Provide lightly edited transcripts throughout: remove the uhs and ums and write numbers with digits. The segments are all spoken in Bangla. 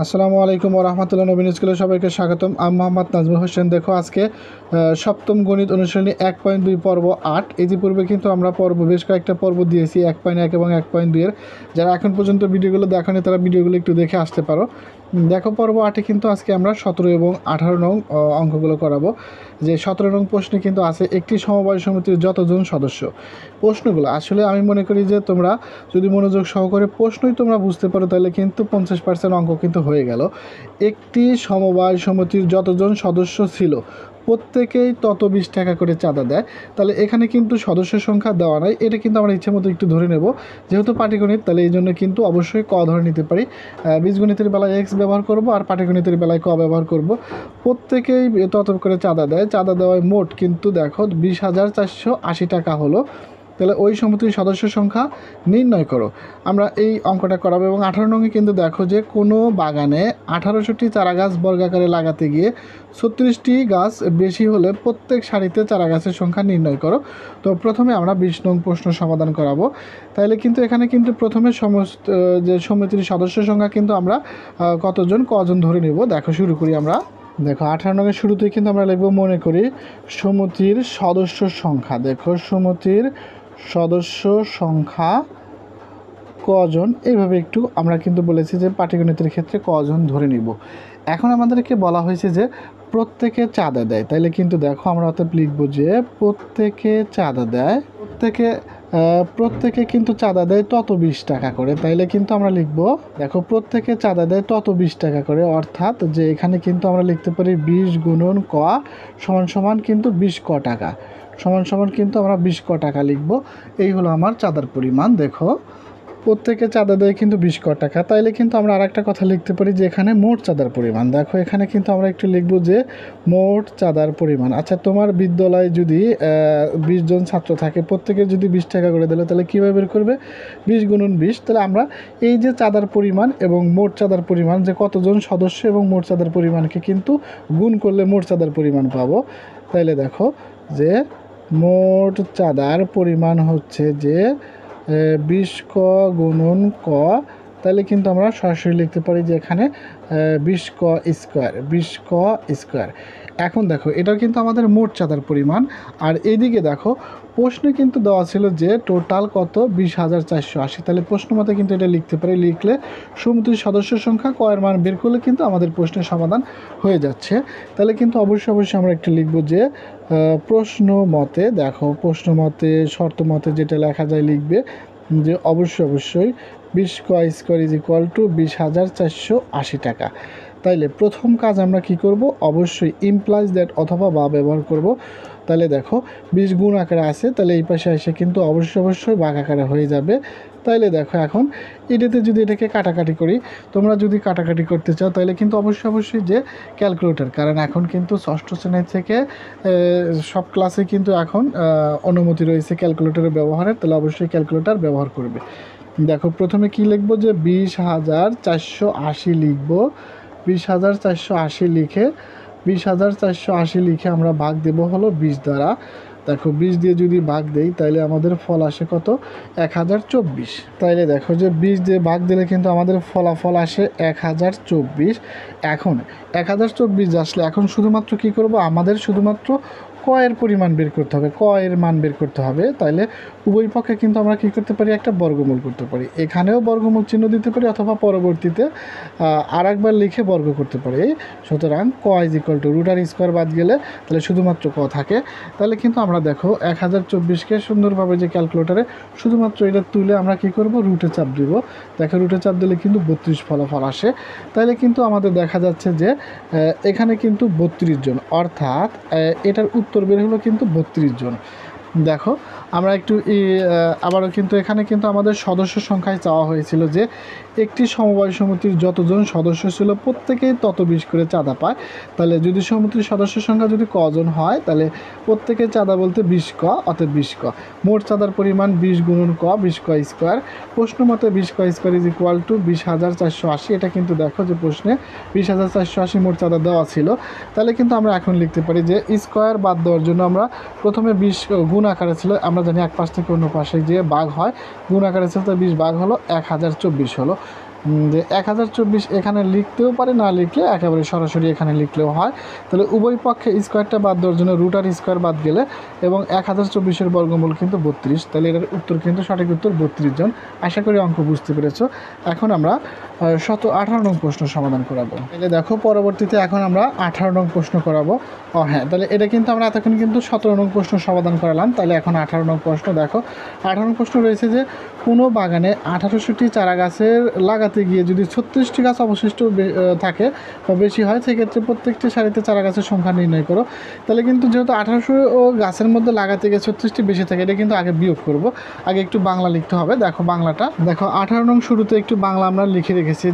আসসালামু আলাইকুম ওয়া রাহমাতুল্লাহি নবীন স্কুলে সবাইকে স্বাগতম। আমি মোহাম্মদ নাজমুল হোসেন। দেখো আজকে সপ্তম গণিত অনুশীলনী 1.2 পর্ব 8। ইতিপূর্বে কিন্তু আমরা বেশ কয়েকটা পর্ব দিয়েছি 1.1 এবং 1.2 এর। যারা এখন পর্যন্ত ভিডিওগুলো দেখেনি তারা ভিডিওগুলো একটু দেখে আসতে পারো। দেখো পর্ব 8-এ কিন্তু আজকে আমরা 17 এবং 18 নং অঙ্কগুলো করাবো। যে 17 নং প্রশ্নে কিন্তু আছে একটি সমবায় সমিতির যতজন সদস্য। প্রশ্নগুলো আসলে আমি মনে করি যে তোমরা যদি মনোযোগ সহকারে প্রশ্নই তোমরা বুঝতে পারো তাহলে কিন্তু 50% অঙ্ক কিন্তু হয়ে গেল। একটি সমবায় সমিতির যতজন সদস্য ছিল প্রত্যেকেই তত 20 টাকা করে চাঁদা দেয়। তাহলে এখানে কিন্তু সদস্য সংখ্যা দেওয়া নাই, এটা কিন্তু আমরা ইচ্ছে মতো একটু ধরে নেব। যেহেতু পাটিগণিত তাহলে এই জন্য কিন্তু অবশ্যই ক ধরে নিতে পারি। বীজগণিতের বেলায় এক্স ব্যবহার করব আর পাটিগণিতের বেলায় ক ব্যবহার করব। প্রত্যেকেই তত করে চাঁদা দেয়। চাঁদা দেওয়ায় মোট কিন্তু দেখো 20,480 টাকা হলো। তাহলে ওই সমিতির সদস্য সংখ্যা নির্ণয় করো। আমরা এই অঙ্কটা করাবো এবং 18 নঙ্গে কিন্তু দেখো যে কোনো বাগানে 1800টি চারা গাছ বর্গাকারে লাগাতে গিয়ে 36টি গাছ বেশি হলে প্রত্যেক সারিতে চারা গাছের সংখ্যা নির্ণয় করো। তো প্রথমে আমরা 20 নং প্রশ্ন সমাধান করাবো। তাহলে কিন্তু এখানে কিন্তু প্রথমে সমস্ত যে সমিতির সদস্য সংখ্যা কিন্তু আমরা কজন ধরে নেব। দেখো শুরু করি আমরা। দেখো 18 নঙ্গের শুরুতেই কিন্তু আমরা লিখব মনে করি সমিতির সদস্য সংখ্যা। দেখো সমিতির সদস্য সংখ্যা কজন, এইভাবে একটু আমরা কিন্তু বলেছি যে পাটিগণিতের ক্ষেত্রে কজন ধরে নিব। এখন আমাদেরকে বলা হয়েছে যে প্রত্যেকে চাঁদা দেয়, তাইলে কিন্তু দেখো আমরা অতএব লিখব যে প্রত্যেকে চাঁদা দেয়। প্রত্যেকে কিন্তু চাঁদা দেয় তত 20 টাকা করে, তাইলে কিন্তু আমরা লিখব দেখো প্রত্যেকে চাঁদা দেয় তত 20 টাকা করে, অর্থাৎ যে এখানে কিন্তু আমরা লিখতে পারি 20 গুণন ক সমান কিন্তু 20 ক টাকা সমান কিন্তু আমরা 20 ক টাকা লিখব। এই হলো আমার চাঁদার পরিমাণ। দেখো প্রত্যেকে চাঁদা দেয় কিন্তু 20 ক টাকা, তাইলে কিন্তু আমরা আরেকটা কথা লিখতে পারি যে এখানে মোট চাঁদার পরিমাণ। দেখো এখানে কিন্তু আমরা একটু লিখব যে মোট চাঁদার পরিমাণ। আচ্ছা, তোমার বিদ্যালয়ে যদি 20 জন ছাত্র থাকে, প্রত্যেকের যদি 20 টাকা করে দিলে তাহলে কীভাবে বের করবে? 20 গুণন 20। তাহলে আমরা এই যে চাঁদার পরিমাণ এবং মোট চাঁদার পরিমাণ, যে কতজন সদস্য এবং মোট চাঁদার পরিমাণকে কিন্তু গুণ করলে মোট চাঁদার পরিমাণ পাবো। তাইলে দেখো যে মোট চাঁদার পরিমাণ হচ্ছে যে 20 ক গুণন ক, তাহলে কিন্তু আমরা সরাসরি লিখতে পারি যে এখানে 20 ক স্কোয়ার। এখন দেখো এটাও কিন্তু আমাদের মোট চাঁদার পরিমাণ। আর এইদিকে দেখো প্রশ্নে কিন্তু দেওয়া ছিল যে টোটাল কত 20,480। তাহলে প্রশ্ন মতে কিন্তু এটা লিখতে পারি। লিখলে সমিতির সদস্য সংখ্যা ক এর মান বের করলে কিন্তু আমাদের প্রশ্নের সমাধান হয়ে যাচ্ছে। তাহলে কিন্তু অবশ্যই আমরা একটু লিখব যে প্রশ্ন মতে, দেখো প্রশ্ন মতে শর্ত মতে যেটা লেখা যায় লিখবে যে অবশ্যই 20 ক স্কোয়ার ইজ ইকুয়াল টু 20,480 টাকা। তাইলে প্রথম কাজ আমরা কি করব? অবশ্যই ইমপ্লাইজ দ্যাট অথবা বা ব্যবহার করব। তাহলে দেখো 20 গুণ আকারে আছে, তাহলে এই পাশে এসে কিন্তু অবশ্যই ভাগ আকারে হয়ে যাবে। তাইলে দেখো এখন এটাতে যদি এটাকে কাটাকাটি করি, তোমরা যদি কাটাকাটি করতে চাও তাহলে কিন্তু অবশ্যই যে ক্যালকুলেটর, কারণ এখন কিন্তু ষষ্ঠ শ্রেণী থেকে সব ক্লাসে কিন্তু এখন অনুমতি রয়েছে ক্যালকুলেটরের ব্যবহারের, তাহলে অবশ্যই ক্যালকুলেটর ব্যবহার করবে। দেখো প্রথমে কি লিখবো যে 20,480 লিখবো। 20,480 লিখে 20,480 লিখে আমরা ভাগ দেব হলো 20 দ্বারা। দেখো 20 দিয়ে যদি ভাগ দেই তাহলে আমাদের ফল আসে কত? 1024। তাইলে দেখো যে 20 দিয়ে ভাগ দিলে কিন্তু আমাদের ফলাফল আসে 1024। এখন 1024 আসলে এখন শুধুমাত্র কি করব? আমাদের শুধুমাত্র ক এর পরিমাণ বের করতে হবে, ক এর মান বের করতে হবে। তাইলে উভয় পক্ষে কিন্তু আমরা কি করতে পারি? একটা বর্গমূল করতে পারি। এখানেও বর্গমূল চিহ্ন দিতে পারি অথবা পরবর্তীতে আরেকবার লিখে বর্গ করতে পারি। সুতরাং k is equal to root r square বাদ গেলে তাহলে শুধুমাত্র ক থাকে। তাহলে কিন্তু আমরা দেখো 1024কে সুন্দরভাবে যে ক্যালকুলেটারে শুধুমাত্র এটা তুলে আমরা কি করব? রুটে চাপ দিব। দেখো রুটে চাপ দিলে কিন্তু 32 ফলাফল আসে। তাহলে কিন্তু আমাদের দেখা যাচ্ছে যে এখানে কিন্তু 32 জন, অর্থাৎ এটার উত্তর বের হলো কিন্তু 32 জন। দেখো আমরা একটু আবারও কিন্তু এখানে কিন্তু আমাদের সদস্য সংখ্যায় চাওয়া হয়েছিল যে একটি সমবায় সমিতির যতজন সদস্য ছিল প্রত্যেকেই তত 20 করে চাঁদা পায়। তাহলে যদি সমিতির সদস্য সংখ্যা যদি কজন হয় তাহলে প্রত্যেকে চাঁদা বলতে 20 ক, অর্থাৎ 20 ক। মোট চাঁদার পরিমাণ 20 গুণন ক 20 ক স্কোয়ার। প্রশ্ন মতে 20 ক স্কোয়ার ইজ ইকুয়াল টু 20,480। এটা কিন্তু দেখো যে প্রশ্নে 20,480 মোট চাঁদা দেওয়া ছিল। তাহলে কিন্তু আমরা এখন লিখতে পারি যে স্কোয়ার বাদ দেওয়ার জন্য আমরা প্রথমে 20 গুণ আকারে ছিল, আমরা জানি এক পাশ থেকে অন্য পাশে যে ভাগ হয়, গুণ আকারে ছিল তো 20 ভাগ হলো 1024 হলো। যে 1024 এখানে লিখতেও পারে, না লিখলে একেবারে সরাসরি এখানে লিখলেও হয়। তাহলে উভয় পক্ষে স্কোয়ারটা বাদ দেওয়ার জন্য রুটার স্কোয়ার বাদ গেলে এবং 1024-এর বর্গমূল কিন্তু 32, তাহলে এটার উত্তর কিন্তু সঠিক উত্তর 32 জন। আশা করি অঙ্ক বুঝতে পেরেছো। এখন আমরা 18 নং প্রশ্ন সমাধান করাবো। তাহলে দেখো পরবর্তীতে এখন আমরা 18 নং প্রশ্ন করাবো। হ্যাঁ, তাহলে এটা কিন্তু আমরা এতক্ষণ কিন্তু 17 নং প্রশ্ন সমাধান করালাম। তাহলে এখন 18 নং প্রশ্ন দেখো। 18 নং প্রশ্ন রয়েছে যে কোনো বাগানে 1800টি চারা গাছের লাগাতে গিয়ে যদি 36টি গাছ অবশিষ্ট থাকে বা বেশি হয়, সেক্ষেত্রে প্রত্যেকটি সারিতে চারা গাছের সংখ্যা নির্ণয় করো। তাহলে কিন্তু যেহেতু 1800 গাছের মধ্যে লাগাতে গিয়ে 36টি বেশি থাকে, এটা কিন্তু আগে বিয়োগ করব। আগে একটু বাংলা লিখতে হবে। দেখো বাংলাটা দেখো, 18 নং শুরুতে একটু বাংলা আমরা লিখে রেখেছি।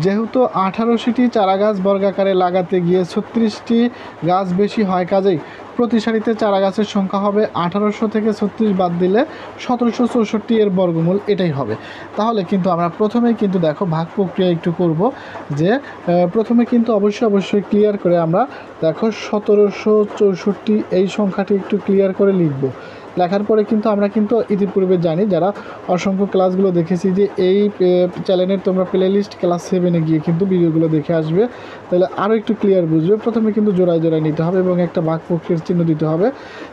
যেহেতু 1800টি চারা গাছ বর্গাকারে লাগাতে গিয়ে 36টি গাছ বেশি হয়, কাজেই প্রতি সারিতে চারা গাছের সংখ্যা হবে 1800 থেকে 36 বাদ দিলে 1764 এর বর্গমূল, এটাই হবে। তাহলে কিন্তু আমরা প্রথমেই কিন্তু দেখো ভাগ প্রক্রিয়া একটু করব, যে প্রথমে কিন্তু অবশ্যই ক্লিয়ার করে আমরা দেখো 1764 এই সংখ্যাটি একটু ক্লিয়ার করে লিখব। লেখার পরে কিন্তু আমরা কিন্তু ইতিপূর্বে জানি, যারা অসংখ্য ক্লাসগুলো দেখেছি, যে এই চ্যানেলের তোমরা প্লে লিস্ট ক্লাস 7-এ গিয়ে কিন্তু ভিডিওগুলো দেখে আসবে, তাহলে আরও একটু ক্লিয়ার বুঝবে। প্রথমে কিন্তু জোড়ায় নিতে হবে এবং একটা ভাগ প্রক্রিয়ার চিহ্ন দিতে হবে।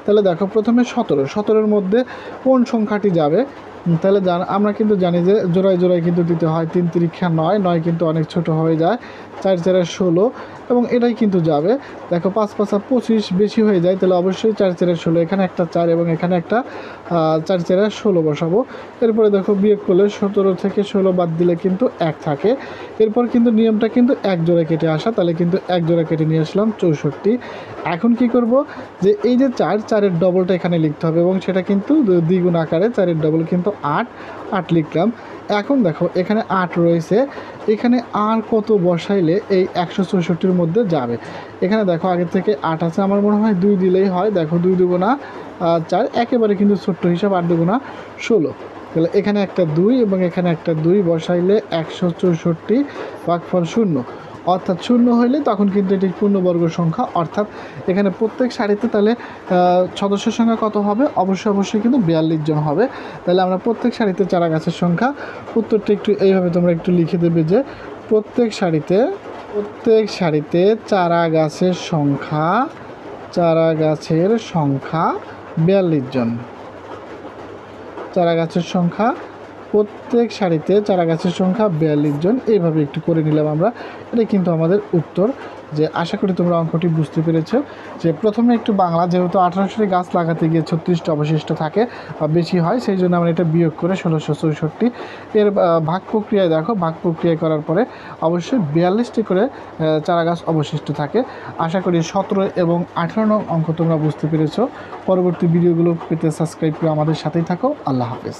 তাহলে দেখো প্রথমে 17-এর মধ্যে কোন সংখ্যাটি যাবে, তাহলে আমরা কিন্তু জানি যে জোড়ায় কিন্তু দিতে হয়। 3 3 9 কিন্তু অনেক ছোট হয়ে যায়। 4 4 16 এবং এটাই কিন্তু যাবে। দেখো 5 5 25 বেশি হয়ে যায়, তাহলে অবশ্যই 4 4 16, এখানে একটা 4 এবং এখানে একটা 4 4 16 বসাবো। এরপরে দেখো বিয়োগ করলে 17 থেকে 16 বাদ দিলে কিন্তু 1 থাকে। এরপর কিন্তু নিয়মটা কিন্তু এক জোড়া কেটে আসা, তাহলে কিন্তু এক জোড়া কেটে নিয়ে আসলাম 64। এখন কি করব, যে এই যে 4-এর ডবলটা এখানে লিখতে হবে এবং সেটা কিন্তু দ্বিগুণ আকারে, 4-এর ডবল কিন্তু 8 লিখলাম। এখন দেখো এখানে 8 রয়েছে, এখানে আর কত বসাইলে এই 164-র মধ্যে যাবে। এখানে দেখো আগে থেকে 8 আছে, আমার মনে হয় 2 দিলেই হয়। দেখো 2 দুগুণা 4, একেবারে কিন্তু ছোট্ট হিসাব, 8 দুগুণা 16। তাহলে এখানে একটা 2 এবং এখানে একটা 2 বসাইলে 164 ভাগফল 0, অর্থাৎ 0 হইলে তখন কিন্তু এটি পূর্ণবর্গ সংখ্যা। অর্থাৎ এখানে প্রত্যেক সারিতে তাহলে সদস্যের সংখ্যা কত হবে, অবশ্যই কিন্তু 42 জন হবে। তাহলে আমরা প্রত্যেক সারিতে চারা গাছের সংখ্যা, উত্তরটা একটু এইভাবে তোমরা একটু লিখে দেবে, যে প্রত্যেক সারিতে চারা গাছের সংখ্যা 42 জন। চারা গাছের সংখ্যা, প্রত্যেক সারিতে চারা গাছের সংখ্যা 42 জন। এইভাবে একটু করে নিলাম আমরা। এটা কিন্তু আমাদের উত্তর। যে আশা করি তোমরা অঙ্কটি বুঝতে পেরেছো। যে প্রথমে একটু বাংলা, যেহেতু 1800 গাছ লাগাতে গিয়ে 36টা অবশিষ্ট থাকে বা বেশি হয়, সেই জন্য আমরা এটা বিয়োগ করে 1664 এর ভাগ প্রক্রিয়ায় দেখো, ভাগ প্রক্রিয়া করার পরে অবশ্যই 42টি করে চারা গাছ অবশিষ্ট থাকে। আশা করি 17 এবং 18 নং অঙ্ক তোমরা বুঝতে পেরেছো। পরবর্তী ভিডিওগুলো পেতে সাবস্ক্রাইব করে আমাদের সাথেই থাকো। আল্লাহ হাফেজ।